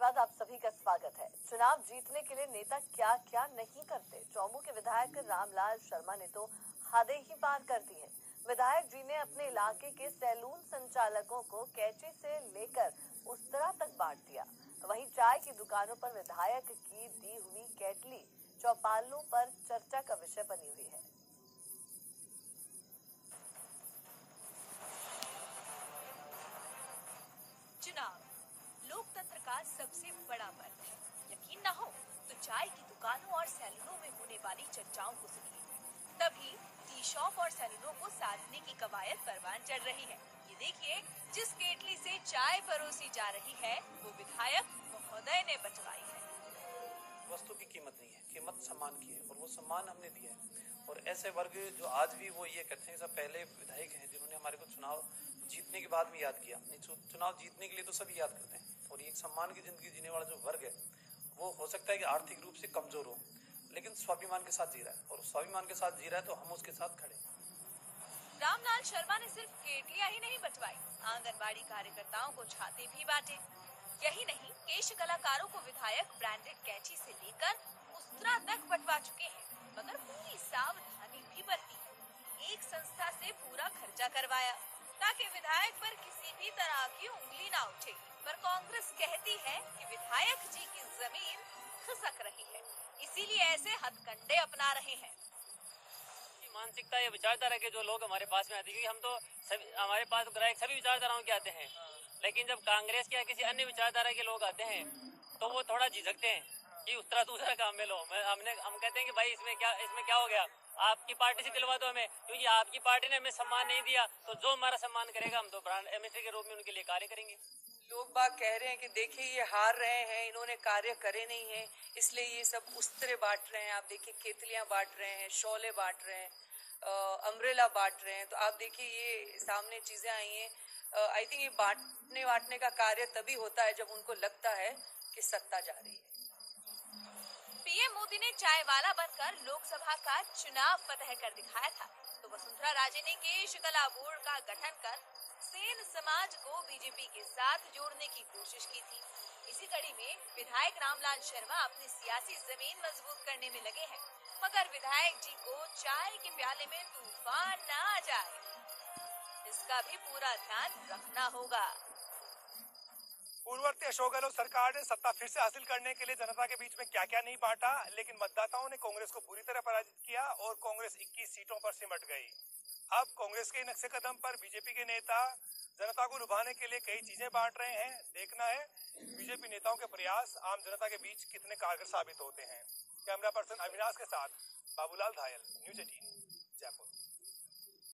बाद आप सभी का स्वागत है। चुनाव जीतने के लिए नेता क्या क्या नहीं करते। चौमू के विधायक रामलाल शर्मा ने तो हदें ही पार कर दी है। विधायक जी ने अपने इलाके के सैलून संचालकों को कैंची से लेकर उस्तरा तक बांट दिया। वहीं चाय की दुकानों पर विधायक की दी हुई केटली चौपालों पर चर्चा का विषय बनी हुई है। चुनाव लोकतंत्र का सबसे बड़ा पर्व है। यकीन न हो तो चाय की दुकानों और सैलूनों में होने वाली चर्चाओं को सुनिए। तभी टी शॉप और सैलूनों को साधने की कवायद परवान चढ़ रही है। ये देखिए, जिस केटली से चाय परोसी जा रही है वो विधायक महोदय ने बचवाई है। वस्तु की कीमत नहीं है, कीमत सम्मान की है और वो सम्मान हमने दिया है। और ऐसे वर्ग जो आज भी वो ये कहते हैं, सब पहले विधायक हैं जिन्होंने हमारे को चुनाव जीतने के बाद भी याद किया। चुनाव जीतने के लिए तो सभी याद करते हैं। और एक सम्मान की जिंदगी जीने वाला जो वर्ग है वो हो सकता है कि आर्थिक रूप से कमजोर हो, लेकिन स्वाभिमान के साथ जी रहा है। और स्वाभिमान के साथ जी रहा है तो हम उसके साथ खड़े। रामलाल शर्मा ने सिर्फ केटलियां ही नहीं बचवाई, आंगनबाड़ी कार्यकर्ताओं को छाते भी बांटे। यही नहीं, केश कलाकारों को विधायक ब्रांडेड कैंची से लेकर उस्तरा तक बंटवा चुके हैं, मगर पूरी सावधानी भी बरती है। एक संस्था से पूरा खर्चा करवाया ताकि विधायक पर किसी भी तरह की उंगली ना उठे। पर कांग्रेस कहती है कि विधायक जी की जमीन खिसक रही है, इसीलिए ऐसे हथकंडे अपना रहे हैं। मानसिकता या विचारधारा के जो लोग हमारे पास में आते हैं, हम तो सभी, हमारे पास ग्राहक सभी विचारधाराओं के आते हैं, लेकिन जब कांग्रेस के या किसी अन्य विचारधारा के लोग आते हैं तो वो थोड़ा झिझकते हैं कि उस तरह दूसरा काम में लो। हम कहते हैं कि भाई इसमें क्या हो गया, आपकी पार्टी से दिलवा दो हमें, क्योंकि आपकी पार्टी ने हमें सम्मान नहीं दिया, तो जो हमारा सम्मान करेगा हम तो ब्रांड एमएसए के रूप में उनके लिए कार्य करेंगे। लोग बाग कह रहे हैं कि देखिए ये हार रहे हैं, इन्होंने कार्य करे नहीं है, इसलिए ये सब उस्तरे बांट रहे हैं। आप देखिए केतलियां बांट रहे हैं, शौले बांट रहे हैं, अम्ब्रेला बांट रहे हैं। तो आप देखिए ये सामने चीजें आई हैं। आई थिंक ये बांटने का कार्य तभी होता है जब उनको लगता है कि सत्ता जा रही है। पीएम मोदी ने चाय वाला बनकर लोकसभा का चुनाव फतह कर दिखाया था, तो वसुंधरा राजे ने केश कला बोर्ड का गठन कर सेन समाज को बीजेपी के साथ जोड़ने की कोशिश की थी। इसी कड़ी में विधायक रामलाल शर्मा अपनी सियासी जमीन मजबूत करने में लगे हैं, मगर विधायक जी को चाय के प्याले में तूफान न आ जाए, इसका भी पूरा ध्यान रखना होगा। पूर्ववर्ती अशोक गहलोत सरकार ने सत्ता फिर से हासिल करने के लिए जनता के बीच में क्या क्या नहीं बांटा, लेकिन मतदाताओं ने कांग्रेस को पूरी तरह पराजित किया और कांग्रेस 21 सीटों पर सिमट गई। अब कांग्रेस के नक्शे कदम पर बीजेपी के नेता जनता को लुभाने के लिए कई चीजें बांट रहे हैं। देखना है बीजेपी नेताओं के प्रयास आम जनता के बीच कितने कारगर साबित होते हैं। कैमरा पर्सन अविनाश के साथ बाबूलाल धायल, न्यूज़ 18 जयपुर।